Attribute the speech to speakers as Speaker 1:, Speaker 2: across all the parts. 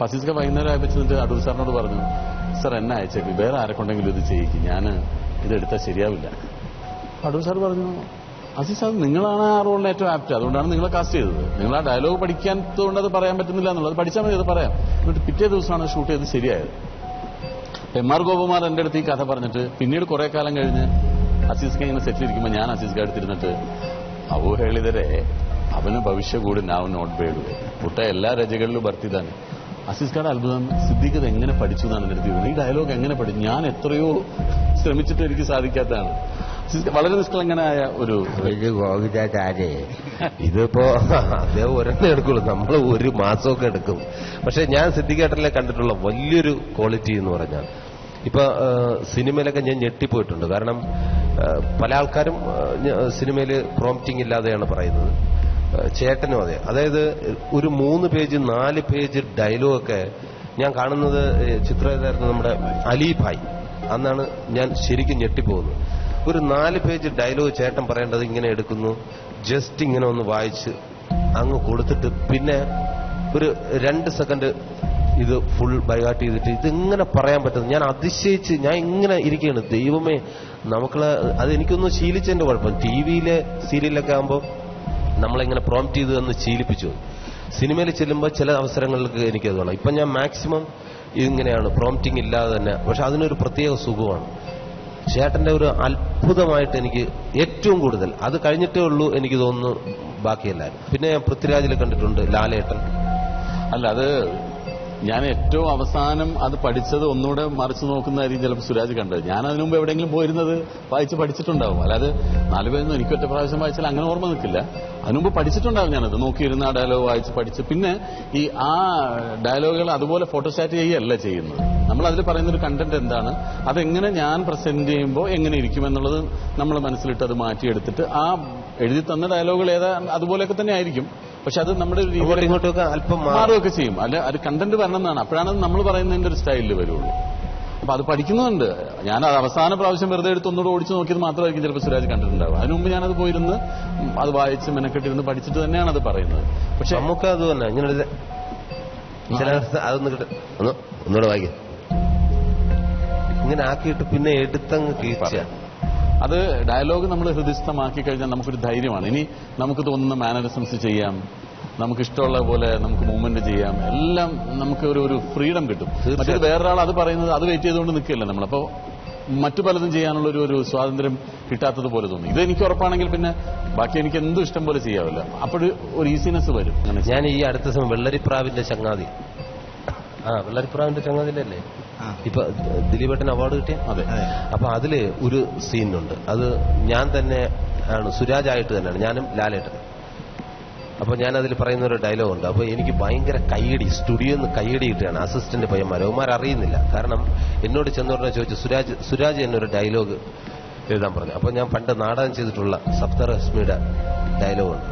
Speaker 1: അസീസ്ക വൈകുന്നേരം ആയപ്പിച്ചിട്ട് അടൂർ സാറിനോട് പറഞ്ഞു, സാർ എന്നെ അയച്ചേക്ക്, വേറെ ആരെക്കൊണ്ടെങ്കിലും ഇത് ചെയ്യിക്കും, ഞാൻ ഇതെടുത്താൽ ശരിയാവില്ല. അടൂർ സാർ പറഞ്ഞു, അസീസ് സാർ നിങ്ങളാണ് ആ റോളിന് ഏറ്റവും ആപ്റ്റ്, അതുകൊണ്ടാണ് നിങ്ങളെ കാസ്റ്റ് ചെയ്തത്. നിങ്ങൾ ആ ഡയലോഗ് പഠിക്കാത്തതുകൊണ്ട് അത് പറയാൻ പറ്റുന്നില്ല എന്നുള്ളത്, പഠിച്ചാൽ മതി, അത് പറയാം. എന്നിട്ട് പിറ്റേ ദിവസമാണ് ഷൂട്ട് ചെയ്ത് ശരിയായത്. എം.ആർ. ഗോപകുമാർ എൻ്റെ അടുത്ത് ഈ കഥ പറഞ്ഞിട്ട് പിന്നീട് കുറെ കാലം കഴിഞ്ഞ് അസീസ്ക ഇങ്ങനെ സെറ്റിലിരിക്കുമ്പോൾ ഞാൻ അസീസ്ക അടുത്തിരുന്നിട്ട്, അവഹേളിതരെ അവന് ഭവിഷ്യ കൂടി നാവ് നോട്ട് ബേഡ് പുട്ട എല്ലാ രചകളിലും ഭർത്തിതാണ്. അസീസ്കയുടെ അത്ഭുതം, സിദ്ദീഖ് ഇത് എങ്ങനെ പഠിച്ചു എന്നാണ് എൻ്റെ അടുത്ത് ചോദിക്കുന്നത്. ഈ ഡയലോഗ് എങ്ങനെ പഠിച്ചു? ഞാൻ എത്രയോ ശ്രമിച്ചിട്ട് എനിക്ക് സാധിക്കാത്തതാണ്. വളരെ നിഷ്കളങ്കനായ ഒരു
Speaker 2: ഗോവിന്ദാചാര്യ. ഇതിപ്പോ അദ്ദേഹം ഒരെണ്ണം എടുക്കുള്ളൂ, നമ്മൾ ഒരു മാസമൊക്കെ എടുക്കും. പക്ഷെ ഞാൻ സിദ്ദീഖേട്ടനിലെ കണ്ടിട്ടുള്ള വലിയൊരു ക്വാളിറ്റി എന്ന് പറഞ്ഞാൽ, ഇപ്പൊ സിനിമയിലൊക്കെ ഞാൻ ഞെട്ടിപ്പോയിട്ടുണ്ട്. കാരണം പല ആൾക്കാരും സിനിമയിൽ പ്രോംപ്റ്റിംഗ് ഇല്ലാതെയാണ് പറയുന്നത്. ചേട്ടനും അതെ. അതായത് ഒരു 3 പേജ് 4 പേജ് ഡയലോഗൊക്കെ ഞാൻ കാണുന്നത് ചിത്രകാരനായിരുന്നു നമ്മുടെ അലിഭായ്. അന്നാണ് ഞാൻ ശരിക്കും ഞെട്ടിപ്പോകുന്നത്. ഒരു 4 പേജ് ഡയലോഗ് ചേട്ടൻ പറയേണ്ടത് ഇങ്ങനെ എടുക്കുന്നു, ജസ്റ്റ് ഇങ്ങനെ ഒന്ന് വായിച്ച് അങ്ങ് കൊടുത്തിട്ട് പിന്നെ ഒരു 2 സെക്കൻഡ് ഇത് ഫുൾ ബൈഹാർട്ട് ചെയ്തിട്ട് ഇതെങ്ങനെ പറയാൻ പറ്റുന്നത്? ഞാൻ അതിശയിച്ച് ഞാൻ ഇങ്ങനെ ഇരിക്കുകയാണ്. ദൈവമേ, നമുക്കുള്ള അത് എനിക്കൊന്നും ശീലിച്ചതിന്റെ കുഴപ്പം. ടി വിയിലെ സീരിയലൊക്കെ ആകുമ്പോൾ നമ്മളെങ്ങനെ പ്രോംപ്റ്റ് ചെയ്ത് എന്ന് ശീലിപ്പിച്ചു. സിനിമയിൽ ചെല്ലുമ്പോൾ ചില അവസരങ്ങൾക്ക് എനിക്കത് വേണം. ഇപ്പം ഞാൻ മാക്സിമം ഇങ്ങനെയാണ്, പ്രോംപ്റ്റിംഗ് ഇല്ലാതെ തന്നെ. പക്ഷെ അതിനൊരു പ്രത്യേക സുഖമാണ്. ചേട്ടന്റെ ഒരു അത്ഭുതമായിട്ട് എനിക്ക് ഏറ്റവും കൂടുതൽ അത് കഴിഞ്ഞിട്ടേ ഉള്ളൂ എനിക്ക് തോന്നുന്നു ബാക്കിയെല്ലാവരും. പിന്നെ ഞാൻ പൃഥ്വിരാജിൽ കണ്ടിട്ടുണ്ട്, ലാലേട്ടൻ.
Speaker 1: അല്ല, അത് ഞാൻ ഏറ്റവും അവസാനം അത് പഠിച്ചത് ഒന്നുകൂടെ മറിച്ച് നോക്കുന്നതായിരിക്കും ചിലപ്പോൾ സുരാജ് കണ്ടത്. ഞാൻ അതിനു മുമ്പ് എവിടെയെങ്കിലും പോയിരുന്നത് വായിച്ച് പഠിച്ചിട്ടുണ്ടാവും. അല്ലാതെ 4 പേരൊന്നും എനിക്കൊറ്റ പ്രാവശ്യം വായിച്ചാൽ അങ്ങനെ ഓർമ്മ നിൽക്കില്ല. അതിനുമുമ്പ് പഠിച്ചിട്ടുണ്ടാവും. ഞാനത് നോക്കിയിരുന്ന ആ ഡയലോഗ് വായിച്ച് പഠിച്ച് പിന്നെ ഈ ആ ഡയലോഗുകൾ അതുപോലെ ഫോട്ടോസ്റ്റാറ്റ് ചെയ്യുകയല്ല ചെയ്യുന്നത്. നമ്മൾ അതിൽ പറയുന്നൊരു കണ്ടന്റ് എന്താണ്, അതെങ്ങനെ ഞാൻ പ്രസന്റ് ചെയ്യുമ്പോൾ എങ്ങനെ ഇരിക്കുമെന്നുള്ളത് നമ്മൾ മനസ്സിലിട്ട് അത് മാറ്റിയെടുത്തിട്ട് ആ എഴുതി തന്ന ഡയലോഗുകൾ ഏതാ അതുപോലെയൊക്കെ തന്നെ ആയിരിക്കും. പക്ഷെ അത് നമ്മുടെ
Speaker 2: ഇങ്ങോട്ടൊക്കെ അല്പം
Speaker 1: മാറുകയൊക്കെ ചെയ്യും. അല്ല, അത് കണ്ടന്റ് വരണം എന്നാണ്. അപ്പോഴാണ് നമ്മൾ പറയുന്നതിന്റെ ഒരു സ്റ്റൈലിൽ വരുള്ളൂ. അപ്പൊ അത് പഠിക്കുന്നുണ്ട്. ഞാൻ അത് അവസാന പ്രാവശ്യം വെറുതെ എടുത്ത് ഒന്നുകൂടെ ഓടിച്ചു നോക്കിയത് മാത്രമായിരിക്കും ചിലപ്പോൾ സുരാജ് കണ്ടിട്ടുണ്ടാവും. അതിനു മുമ്പ് ഞാനത് പോയിരുന്ന് അത് വായിച്ച് മെനക്കെട്ടിരുന്ന് പഠിച്ചിട്ട് തന്നെയാണ് അത് പറയുന്നത്. പക്ഷെ
Speaker 2: നമുക്ക് അത് തന്നെ ഇങ്ങനെ ഒന്നുകൂടെ വായിക്കും, ഇങ്ങനെ ആക്കിയിട്ട് പിന്നെ എടുത്തങ്ങ് കീഴ്ച.
Speaker 1: അത് ഡയലോഗ് നമ്മൾ ഹൃദയസ്ഥമാക്കി കഴിഞ്ഞാൽ നമുക്കൊരു ധൈര്യമാണ്. ഇനി നമുക്ക് തോന്നുന്ന മാനറിസംസ് ചെയ്യാം, നമുക്ക് ഇഷ്ടമുള്ള പോലെ നമുക്ക് മൂവ്മെന്റ് ചെയ്യാം, എല്ലാം നമുക്ക് ഒരു ഫ്രീഡം കിട്ടും. മറ്റൊരു വേറൊരാൾ അത് പറയുന്നത് അത് വെയിറ്റ് ചെയ്തുകൊണ്ട് നിൽക്കില്ല നമ്മളപ്പോൾ മറ്റു പലതും ചെയ്യാനുള്ള ഒരു സ്വാതന്ത്ര്യം കിട്ടാത്തത് പോലെ തോന്നി. ഇത് എനിക്ക് ഉറപ്പാണെങ്കിൽ പിന്നെ ബാക്കി എനിക്ക് എന്തും ഇഷ്ടം പോലെ ചെയ്യാവില്ല. അപ്പോഴൊരു ഈസിനെസ് വരും.
Speaker 2: ഞാൻ ഈ അടുത്ത സമയം വെള്ളരിപ്രാവിന്റെ ചങ്ങാതി, വെള്ളരിപ്രാവിന്റെ ചങ്ങാതിലല്ലേ ഇപ്പൊ ദിലീപേട്ടൻ അവാർഡ് കിട്ടിയ? അതെ. അപ്പൊ അതില് ഒരു സീനുണ്ട്, അത് ഞാൻ തന്നെ ആണ്, സുരാജായിട്ട് തന്നെയാണ്, ഞാനും ലാലേട്ടൻ. അപ്പൊ ഞാൻ അതിൽ പറയുന്ന ഒരു ഡയലോഗ് ഉണ്ട്. അപ്പൊ എനിക്ക് ഭയങ്കര കയ്യടി, സ്റ്റുഡിയോന്ന് കയ്യടി കിട്ടുകയാണ്. അസിസ്റ്റന്റ് പയ്യന്മാർ അറിയുന്നില്ല. കാരണം എന്നോട് ചെന്നോടനെ ചോദിച്ചു, സുരാജ് എന്നൊരു ഡയലോഗ് എഴുതാൻ പറഞ്ഞു. അപ്പൊ ഞാൻ പണ്ട് നാടകം ചെയ്തിട്ടുള്ള സപ്തരശ്മിയുടെ ഡയലോഗുണ്ട്.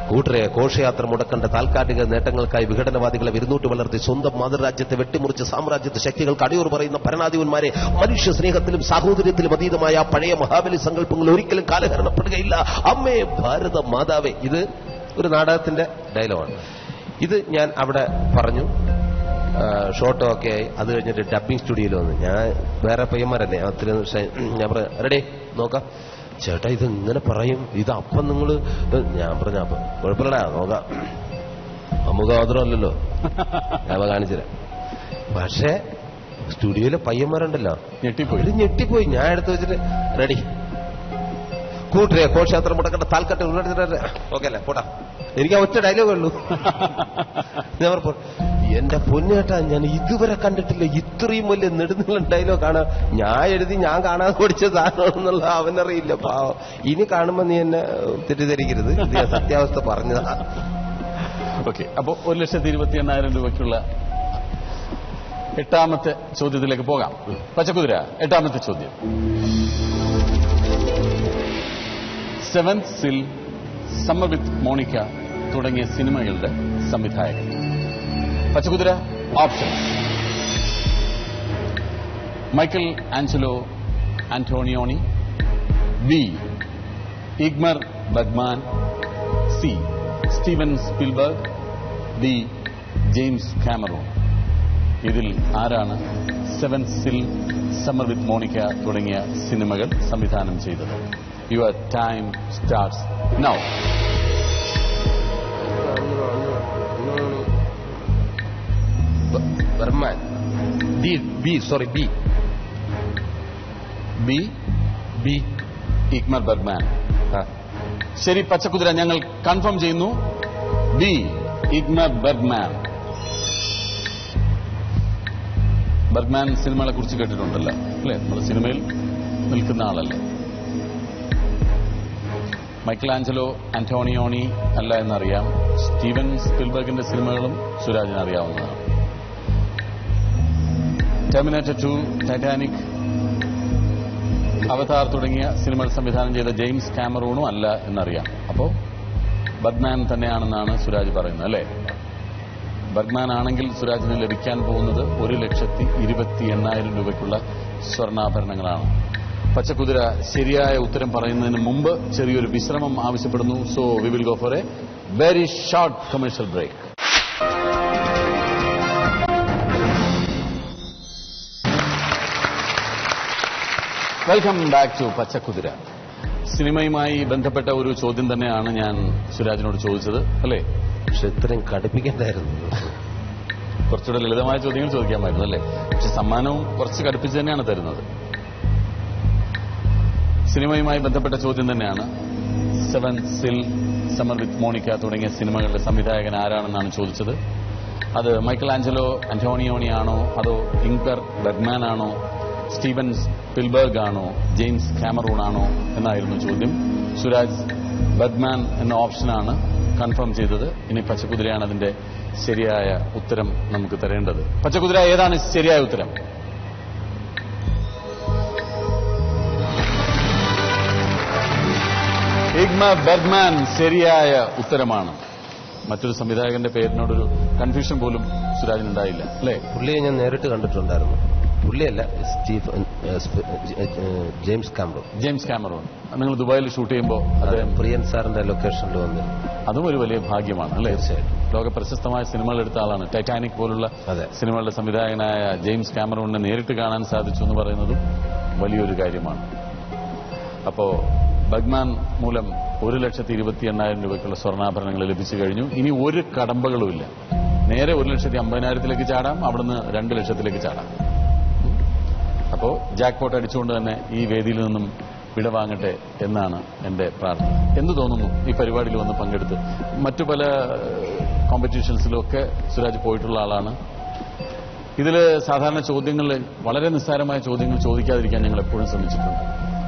Speaker 2: കൂട്ടരെ ഘോഷയാത്ര മുടക്കേണ്ട താൽക്കാലിക നേട്ടങ്ങൾക്കായി വിഘടനവാദികളെ വിരുന്നൂട്ട് വളർത്തി സ്വന്തം മാതൃരാജ്യത്തെ വെട്ടിമുറിച്ച് സാമ്രാജ്യത്തെ ശക്തികൾക്ക് അടിയോർ പറയുന്ന ഭരണാധിപന്മാരെ മനുഷ്യ സ്നേഹത്തിലും സാഹോദര്യത്തിലും അതീതമായ പഴയ മഹാബലി സങ്കല്പങ്ങൾ ഒരിക്കലും കാലഹരണപ്പെടുകയില്ല. അമ്മേ ഭാരത മാതാവേ. ഇത് ഒരു നാടകത്തിന്റെ ഡയലോഗാണ്. ഇത് ഞാൻ അവിടെ പറഞ്ഞു, ഷോട്ടോ ഒക്കെ ആയി. അത് കഴിഞ്ഞിട്ട് ഡബ്ബിംഗ് സ്റ്റുഡിയോയിൽ വന്നു. ഞാൻ വേറെ പയ്യന്മാരല്ലേ, അത്ര ഞാൻ പറഞ്ഞു, റെഡി നോക്കാം. ചേട്ടാ ഇത് ഇങ്ങനെ പറയും, ഇത് അപ്പം നിങ്ങൾ, ഞാൻ പറഞ്ഞ അപ്പം കുഴപ്പമില്ലടാ നോക്കാം, നമുക്ക് മാത്രമല്ലല്ലോ, ഞാൻ കാണിച്ചുതരാം. പക്ഷേ സ്റ്റുഡിയോയിലെ പയ്യന്മാരുണ്ടല്ലോ ഞെട്ടിപ്പോയി. ഞാൻ എടുത്ത് വെച്ചിട്ട് റെഡി, കൂട്ടരെ ഘോഷയാത്ര മുടക്കേണ്ട താൽക്കാട്ട് ഓക്കെ അല്ലേ പോട്ടാ. എനിക്ക് ആ ഒറ്റ ഡയലോഗേ ഉള്ളൂ. ഞാൻ എന്റെ പൊന്നേട്ടാ, ഞാൻ ഇതുവരെ കണ്ടിട്ടില്ല ഇത്രയും വലിയ നെടുനീളം ഡയലോഗ് കാണാൻ. ഞാൻ എഴുതി ഞാൻ കാണാതെ പഠിച്ച സാധനമാണെന്നുള്ള അവനറിയില്ല പാവം. ഇനി കാണുമ്പോ നീ എന്നെ തെറ്റിദ്ധരിക്കരുത്, ഇത് ഞാൻ സത്യാവസ്ഥ പറഞ്ഞതാ.
Speaker 1: ഓക്കെ, അപ്പോ 1,28,000 രൂപയ്ക്കുള്ള 8ാമത്തെ ചോദ്യത്തിലേക്ക് പോകാം. പച്ചക്കുതിര, 8ാമത്തെ ചോദ്യം. സെവൻത് സിൽ, സമ്മർ വിത്ത് മോണിക്ക തുടങ്ങിയ സിനിമകളുടെ സംവിധായകൻ. Pachakuthira option: Michelangelo Antonioni, B Ingmar Bergman, C Steven Spielberg, D James Cameron. ഇതിൽ ആരാണ് സെവൻത് സിൽ, സമ്മർ വിത്ത് മോണിക്ക തുടങ്ങിയ സിനിമകൾ സംവിധാനം ചെയ്തത്? Your time starts now.
Speaker 2: Bergman. B.
Speaker 1: Ingmar Bergman. ശരി, പച്ചക്കുതിര ഞങ്ങൾ കൺഫേം ചെയ്യുന്നു. B, Ingmar Bergman. ബർഗ്മാൻ സിനിമകളെ കുറിച്ച് കേട്ടിട്ടുണ്ടല്ലോ അല്ലെ? നമ്മുടെ സിനിമയിൽ നിൽക്കുന്ന ആളല്ലേ? മൈക്കൽ ആഞ്ചലോ ആന്റോണിയോണി അല്ല എന്നറിയാം. സ്റ്റീവൻ സ്പിൽബർഗിന്റെ സിനിമകളും സുരാജിന് അറിയാവുന്നതാണ്. ടെർമിനേറ്റർ 2, ടൈറ്റാനിക്, അവതാർ തുടങ്ങിയ സിനിമകൾ സംവിധാനം ചെയ്ത ജെയിംസ് കാമറൂണും അല്ല എന്നറിയാം. അപ്പോ ബർഗ്മാൻ തന്നെയാണെന്നാണ് സുരാജ് പറയുന്നത് അല്ലേ? ബർഗ്മാൻ ആണെങ്കിൽ സുരാജിന് ലഭിക്കാൻ പോകുന്നത് 1,28,000 രൂപയ്ക്കുള്ള സ്വർണ്ണാഭരണങ്ങളാണ്. പച്ചക്കുതിര ശരിയായ ഉത്തരം പറയുന്നതിന് മുമ്പ് ചെറിയൊരു വിശ്രമം ആവശ്യപ്പെടുന്നു. So we will go for a very short commercial break. Welcome back to Pachakuthira. സിനിമയുമായി ബന്ധപ്പെട്ട ഒരു ചോദ്യം തന്നെയാണ് ഞാൻ സുരാജിനോട് ചോദിച്ചത് അല്ലേ?
Speaker 2: പക്ഷെ ഇത്രയും കടുപ്പിക്കണ്ടായിരുന്നു.
Speaker 1: കുറച്ചുകൂടെ ലളിതമായ ചോദ്യങ്ങൾ ചോദിക്കാമായിരുന്നു അല്ലേ? പക്ഷെ സമ്മാനവും കുറച്ച് കടുപ്പിച്ച് തന്നെയാണ് തരുന്നത്. സിനിമയുമായി ബന്ധപ്പെട്ട ചോദ്യം തന്നെയാണ്. സെവൻത് സിൽ, സമ്മർ വിത്ത് മോണിക്ക തുടങ്ങിയ സിനിമകളുടെ സംവിധായകൻ ആരാണെന്നാണ് ചോദിച്ചത്. അത് മൈക്കൽ ആഞ്ചലോ ആന്റോണിയോണി ആണോ, അതോ ഇഗ്മർ ബർഗ്മാൻ ആണോ, സ്റ്റീവൻ സ്പിൽബർഗ് ആണോ, ജെയിംസ് കാമറൂൺ ആണോ എന്നായിരുന്നു ചോദ്യം. സുരാജ് ബർഗ്മാൻ എന്ന ഓപ്ഷനാണ് കൺഫേം ചെയ്തത്. ഇനി പച്ചക്കുതിരയാണ് അതിന്റെ ശരിയായ ഉത്തരം നമുക്ക് തരേണ്ടത്. പച്ചക്കുതിര, ഏതാണ് ശരിയായ ഉത്തരം? ഇഗ്മർ ബർഗ്മാൻ ശരിയായ ഉത്തരമാണ്. മറ്റൊരു സംവിധായകന്റെ പേരിനോടൊരു കൺഫ്യൂഷൻ പോലും സുരാജിനുണ്ടായില്ല അല്ലേ?
Speaker 2: പുള്ളിയെ ഞാൻ നേരിട്ട് കണ്ടിട്ടുണ്ടായിരുന്നു. പുള്ളിയല്ല, ജെയിംസ് കാമറൂൺ.
Speaker 1: നിങ്ങൾ ദുബായിൽ ഷൂട്ട് ചെയ്യുമ്പോൾ
Speaker 2: പ്രിയൻ സാറിന്റെ ലൊക്കേഷനിൽ വന്ന്
Speaker 1: അതും ഒരു വലിയ ഭാഗ്യമാണ് അല്ലേ?
Speaker 2: തീർച്ചയായിട്ടും.
Speaker 1: ലോക പ്രശസ്തമായ സിനിമകൾ എടുത്ത ആളാണ്. ടൈറ്റാനിക് പോലുള്ള സിനിമകളുടെ സംവിധായകനായ ജെയിംസ് കാമറൂണിനെ നേരിട്ട് കാണാൻ സാധിച്ചു എന്ന് പറയുന്നതും വലിയൊരു കാര്യമാണ്. അപ്പോ ബർഗ്മാൻ മൂലം 1,28,000 രൂപയ്ക്കുള്ള സ്വർണ്ണാഭരണങ്ങൾ ലഭിച്ചു കഴിഞ്ഞു. ഇനി ഒരു കടമ്പകളുമില്ല. നേരെ 1,50,000 ചാടാം, അവിടുന്ന് 2 ലക്ഷത്തിലേക്ക് ചാടാം. അപ്പോ ജാക്ക്പോട്ട് അടിച്ചുകൊണ്ട് തന്നെ ഈ വേദിയിൽ നിന്നും വിടവാങ്ങട്ടെ എന്നാണ് എന്റെ പ്രാർത്ഥന. എന്തു തോന്നുന്നു ഈ പരിപാടിയിൽ വന്ന് പങ്കെടുത്ത്? മറ്റു പല കോമ്പറ്റീഷൻസിലുമൊക്കെ സുരാജ് പോയിട്ടുള്ള ആളാണ്. ഇതില് സാധാരണ ചോദ്യങ്ങളിൽ വളരെ നിസ്സാരമായ ചോദ്യങ്ങൾ ചോദിക്കാതിരിക്കാൻ ഞങ്ങൾ എപ്പോഴും ശ്രമിച്ചിട്ടുണ്ട്.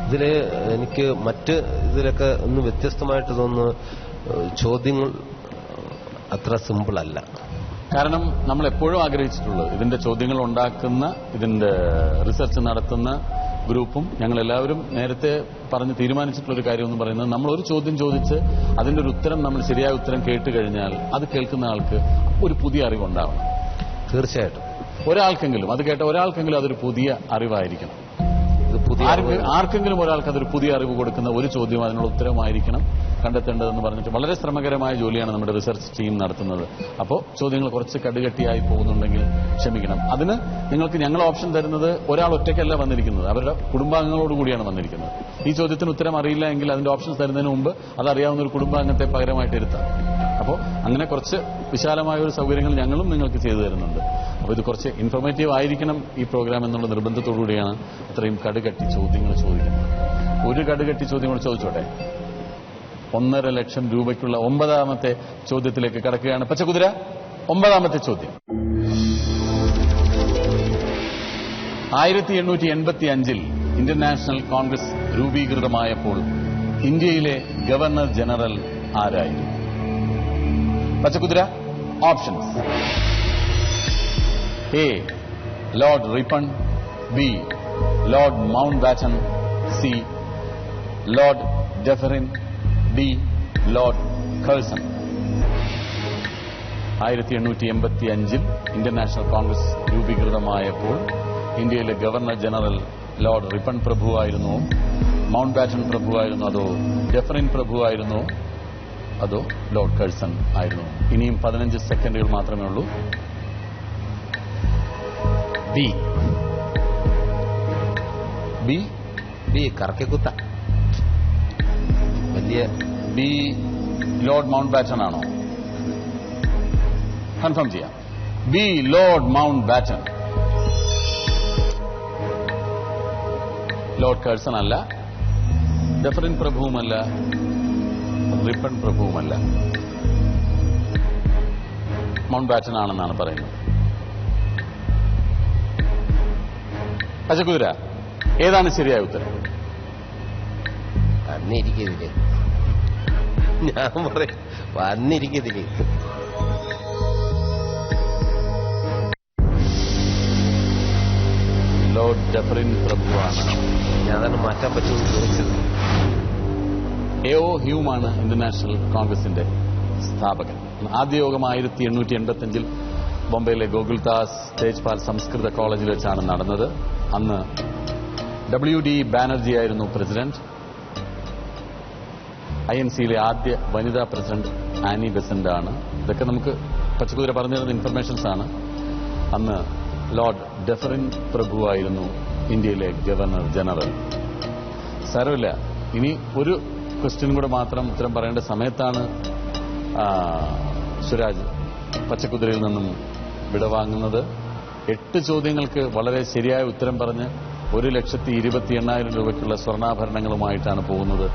Speaker 2: ഇതില് എനിക്ക് മറ്റ് ഇതിലൊക്കെ ഒന്ന് വ്യത്യസ്തമായിട്ട് തോന്നുന്നു. ചോദ്യങ്ങൾ അത്ര സിമ്പിൾ അല്ല.
Speaker 1: കാരണം നമ്മൾ എപ്പോഴും ആഗ്രഹിച്ചിട്ടുള്ളത് ഇതിന്റെ ചോദ്യങ്ങൾ ഉണ്ടാക്കുന്ന, ഇതിന്റെ റിസർച്ച് നടത്തുന്ന ഗ്രൂപ്പും ഞങ്ങളെല്ലാവരും നേരത്തെ പറഞ്ഞ് തീരുമാനിച്ചിട്ടുള്ള ഒരു കാര്യം എന്ന് പറയുന്നത്, നമ്മളൊരു ചോദ്യം ചോദിച്ച് അതിന്റെ ഒരു ഉത്തരം, നമ്മൾ ശരിയായ ഉത്തരം കേട്ട് കഴിഞ്ഞാൽ അത് കേൾക്കുന്ന ആൾക്ക് ഒരു പുതിയ അറിവുണ്ടാവണം.
Speaker 2: തീർച്ചയായിട്ടും
Speaker 1: ഒരാൾക്കെങ്കിലും, അത് കേട്ട ഒരാൾക്കെങ്കിലും അതൊരു പുതിയ അറിവായിരിക്കണം. ആർക്കെങ്കിലും ഒരാൾക്ക് അതൊരു പുതിയ അറിവ് കൊടുക്കുന്ന ഒരു ചോദ്യം, അതിനുള്ള ഉത്തരമായിരിക്കണം കണ്ടെത്തേണ്ടതെന്ന് പറഞ്ഞിട്ട് വളരെ ശ്രമകരമായ ജോലിയാണ് നമ്മുടെ റിസർച്ച് ടീം നടത്തുന്നത്. അപ്പോൾ ചോദ്യങ്ങൾ കുറച്ച് കടുകട്ടിയായി പോകുന്നുണ്ടെങ്കിൽ ക്ഷമിക്കണം. അതിന് നിങ്ങൾക്ക് ഞങ്ങൾ ഓപ്ഷൻ തരുന്നത് ഒരാൾ ഒറ്റയ്ക്കല്ല വന്നിരിക്കുന്നത്, അവരുടെ കുടുംബാംഗങ്ങളോട് കൂടിയാണ് വന്നിരിക്കുന്നത്. ഈ ചോദ്യത്തിന് ഉത്തരം അറിയില്ല എങ്കിൽ അതിന്റെ ഓപ്ഷൻസ് തരുന്നതിന് മുമ്പ് അതറിയാവുന്ന ഒരു കുടുംബാംഗത്തെ പകരമായിട്ട് ഇരുത്താം. അപ്പോൾ അങ്ങനെ കുറച്ച് വിശാലമായ ഒരു സൗകര്യങ്ങൾ ഞങ്ങളും നിങ്ങൾക്ക് ചെയ്തു തരുന്നുണ്ട്. അപ്പോൾ ഇത് കുറച്ച് ഇൻഫോർമേറ്റീവ് ആയിരിക്കണം ഈ പ്രോഗ്രാം എന്നുള്ള നിർബന്ധത്തോടുകൂടിയാണ് അത്രയും കടുകട്ടി ചോദ്യങ്ങൾ ചോദിക്കുന്നത്. ഒരു കടുകട്ടി ചോദ്യം കൂടെ ചോദിച്ചോട്ടെ. 1.5 ലക്ഷം രൂപയ്ക്കുള്ള 9ാമത്തെ ചോദ്യത്തിലേക്ക് കടക്കുകയാണ് പച്ചക്കുതിര. 9ാമത്തെ ചോദ്യം. 1885 ഇന്ത്യൻ നാഷണൽ കോൺഗ്രസ് രൂപീകൃതമായപ്പോൾ ഇന്ത്യയിലെ ഗവർണർ ജനറൽ ആരായിരുന്നു? Pachakuthira, options: A Lord Ripon, B Lord Mountbatten, C Lord Dufferin, D Lord Curzon. 1885 Indian National Congress രൂപീകൃതമായപ്പോൾ ഇന്ത്യയിലെ ഗവർണർ ജനറൽ ലോർഡ് റിപ്പൺ പ്രഭുവായിരുന്നോ, മൗണ്ട് ബാറ്റൺ പ്രഭുവായിരുന്നോ, അതോ ഡെഫറിൻ പ്രഭുവായിരുന്നോ, അതോ ലോർഡ് കഴ്സൺ ആയിരുന്നു? ഇനിയും 15 സെക്കൻഡുകൾ മാത്രമേ ഉള്ളൂ.
Speaker 2: ബി
Speaker 1: ബി
Speaker 2: ബി കറക്കിക്കുത്ത വലിയ
Speaker 1: ബി ലോർഡ് മൗണ്ട് ബാറ്റൺ ആണോ? കൺഫേം ചെയ്യാം. B Lord Mountbatten. Lord Curzon അല്ല, ഡെഫറിൻ പ്രഭുവുമല്ല, റിപ്പൺ പ്രഭുവുമല്ല. മൗണ്ട് ബാറ്റൺ ആണെന്നാണ് പറയുന്നത്. പച്ചക്കുതിര, ഏതാണ് ശരിയായ ഉത്തരം?
Speaker 2: വന്നിരിക്കതില് ഞാൻ പറയും വന്നിരിക്കതില്
Speaker 1: ലോർഡ് ഡെഫറിൻ പ്രഭുവാണ്.
Speaker 2: ഞാൻ തന്നെ മാറ്റാൻ പറ്റുമെന്ന് ചോദിച്ചത്.
Speaker 1: എ.ഒ. ഹ്യൂമാണ് ഇന്റർനാഷണൽ കോൺഗ്രസിന്റെ സ്ഥാപകൻ. ആദ്യ യോഗം 1885 ബോംബെയിലെ ഗോകുൽദാസ് തേജ്പാൽ സംസ്കൃത കോളേജിൽ വെച്ചാണ് നടന്നത്. അന്ന് W.D. ബാനർജി ആയിരുന്നു പ്രസിഡന്റ്. INC-യിലെ ആദ്യ വനിതാ പ്രസിഡന്റ് ആനി ബെസന്റ് ആണ്. ഇതൊക്കെ നമുക്ക് പച്ചക്കുതിര പറഞ്ഞു തരുന്ന ഇൻഫർമേഷൻസ് ആണ്. അന്ന് ലോർഡ് ഡെഫറിൻ പ്രഭുവായിരുന്നു ഇന്ത്യയിലെ ഗവർണർ ജനറൽ. സാരമില്ല, ഇനി ഒരു ക്വസ്റ്റ്യൻ കൂടെ മാത്രം ഉത്തരം പറയേണ്ട സമയത്താണ് സുരാജ് പച്ചക്കുതിരയിൽ നിന്നും വിടവാങ്ങുന്നത്. 8 ചോദ്യങ്ങൾക്ക് വളരെ ശരിയായ ഉത്തരം പറഞ്ഞ് 1,28,800 രൂപയ്ക്കുള്ള സ്വർണ്ണാഭരണങ്ങളുമായിട്ടാണ് പോകുന്നത്.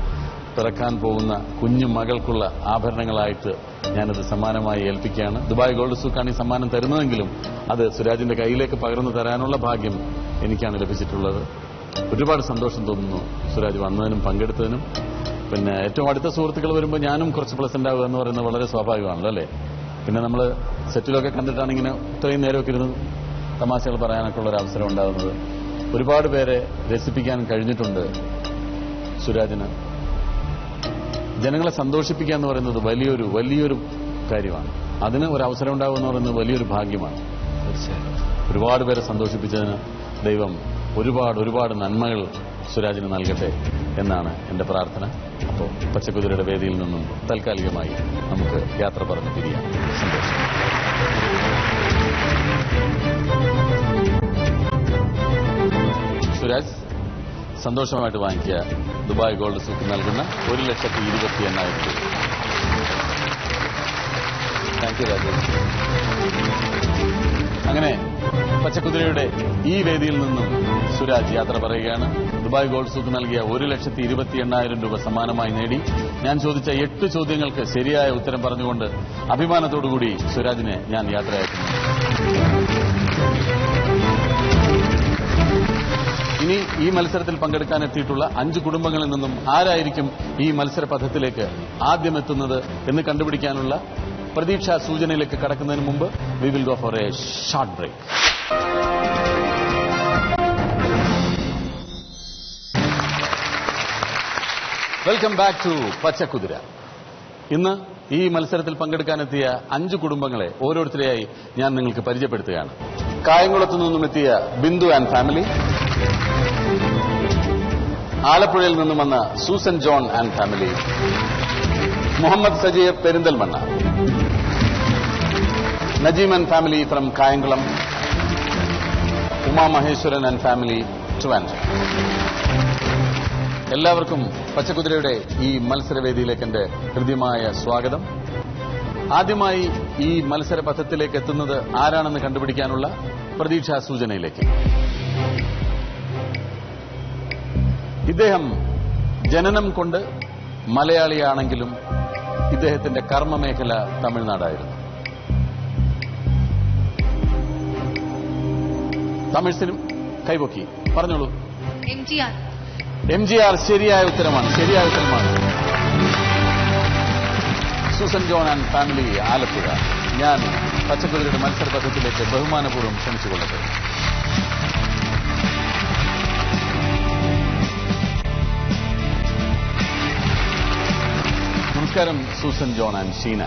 Speaker 1: പിറക്കാൻ പോകുന്ന കുഞ്ഞു മകൾക്കുള്ള ആഭരണങ്ങളായിട്ട് ഞാനത് സമ്മാനമായി ഏൽപ്പിക്കുകയാണ്. ദുബായ് ഗോൾഡ് സൂക്കാണ് ഈ സമ്മാനം തരുന്നതെങ്കിലും അത് സുരാജിന്റെ കയ്യിലേക്ക് പകർന്നു തരാനുള്ള ഭാഗ്യം എനിക്കാണ് ലഭിച്ചിട്ടുള്ളത്. ഒരുപാട് സന്തോഷം തോന്നുന്നു സുരാജ് വന്നതിനും പങ്കെടുത്തതിനും. പിന്നെ ഏറ്റവും അടുത്ത സുഹൃത്തുക്കൾ വരുമ്പോൾ ഞാനും കുറച്ച് പ്ലസന്റ് ആവുക എന്ന് പറയുന്നത് വളരെ സ്വാഭാവികമാണല്ലോ അല്ലേ? പിന്നെ നമ്മൾ സെറ്റിലൊക്കെ കണ്ടിട്ടാണ് ഇങ്ങനെ ഇത്രയും നേരമൊക്കെ ഇരുന്ന് തമാശകൾ പറയാനൊക്കെ ഉള്ളൊരു അവസരം ഉണ്ടാകുന്നത്. ഒരുപാട് പേരെ രസിപ്പിക്കാൻ കഴിഞ്ഞിട്ടുണ്ട് സുരാജിന്. ജനങ്ങളെ സന്തോഷിപ്പിക്കുക എന്ന് പറയുന്നത് വലിയൊരു കാര്യമാണ്. അതിന് ഒരു അവസരം ഉണ്ടാവുക എന്ന് പറയുന്നത് വലിയൊരു ഭാഗ്യമാണ്. ഒരുപാട് പേരെ സന്തോഷിപ്പിച്ചതിന് ദൈവം ഒരുപാട് നന്മകൾ സുരാജിന് നൽകട്ടെ എന്നാണ് എന്റെ പ്രാർത്ഥന. അപ്പോൾ പച്ചക്കുതിരയുടെ വേദിയിൽ നിന്നും താൽക്കാലികമായി നമുക്ക് യാത്ര പറഞ്ഞ് പിരിയാം. സന്തോഷം. സുരാജ്, സന്തോഷമായിട്ട് വാങ്ങിക്കുക ദുബായ് ഗോൾഡ് സൂക്ക് നൽകുന്ന 1,28,800 രൂപ. Thank you Rajesh. അങ്ങനെ പച്ചക്കുതിരയുടെ ഈ വേദിയിൽ നിന്നും സുരാജ് യാത്ര പറയുകയാണ്. ദുബായ് ഗോൾഡ് സൂക്ക് നൽകിയ 1,28,800 രൂപ സമ്മാനമായി നേടി. ഞാൻ ചോദിച്ച 8 ചോദ്യങ്ങൾക്ക് ശരിയായ ഉത്തരം പറഞ്ഞുകൊണ്ട് അഭിമാനത്തോടുകൂടി സുരാജിനെ ഞാൻ യാത്ര അയക്കുന്നു. ഇനി ഈ മത്സരത്തിൽ പങ്കെടുക്കാൻ എത്തിയിട്ടുള്ള 5 കുടുംബങ്ങളിൽ നിന്നും ആരായിരിക്കും ഈ മത്സര പഥത്തിലേക്ക് ആദ്യം എത്തുന്നത് എന്ന് കണ്ടുപിടിക്കാനുള്ള പ്രതീക്ഷാ സൂചനയിലേക്ക് കടക്കുന്നതിന് മുമ്പ് we will go for a short break. Welcome back to Pachakuthira. ഇന്ന് ഈ മത്സരത്തിൽ പങ്കെടുക്കാനെത്തിയ 5 കുടുംബങ്ങളെ ഓരോരുത്തരെയായി ഞാൻ നിങ്ങൾക്ക് പരിചയപ്പെടുത്തുകയാണ്. കായംകുളത്തു നിന്നും എത്തിയ ബിന്ദു ആൻഡ് ഫാമിലി, ആലപ്പുഴയിൽ നിന്നും വന്ന Susan John and family, Muhammad Sajeer Perinthalmanna, Najeem and family from Kayamkulam, Uma Maheswaran and family Trivandrum. എല്ലാവർക്കും പച്ചക്കുതിരയുടെ ഈ മത്സരവേദിയിലേക്ക് എന്റെ ഹൃദ്യമായ സ്വാഗതം. ആദ്യമായി ഈ മത്സരപഥത്തിലേക്ക് എത്തുന്നത് ആരാണെന്ന് കണ്ടുപിടിക്കാനുള്ള പ്രതീക്ഷാ സൂചനയിലേക്ക്. ഇദ്ദേഹം ജനനം കൊണ്ട് മലയാളിയാണെങ്കിലും ഇദ്ദേഹത്തിന്റെ കർമ്മമേഖല തമിഴ്നാടായിരുന്നു. തമിഴ് സിനിമ കൈപൊക്കി പറഞ്ഞോളൂ. MGR ശരിയായ ഉത്തരമാണ്. Susan John and family, Alappuzha. ഞാൻ പച്ചക്കുതിരയുടെ മത്സരപഥത്തിലേക്ക് ബഹുമാനപൂർവ്വം ക്ഷണിച്ചുകൊള്ളട്ടെ. നമസ്കാരം സൂസൻ ജോൺ ആൻഡ് ഷീന.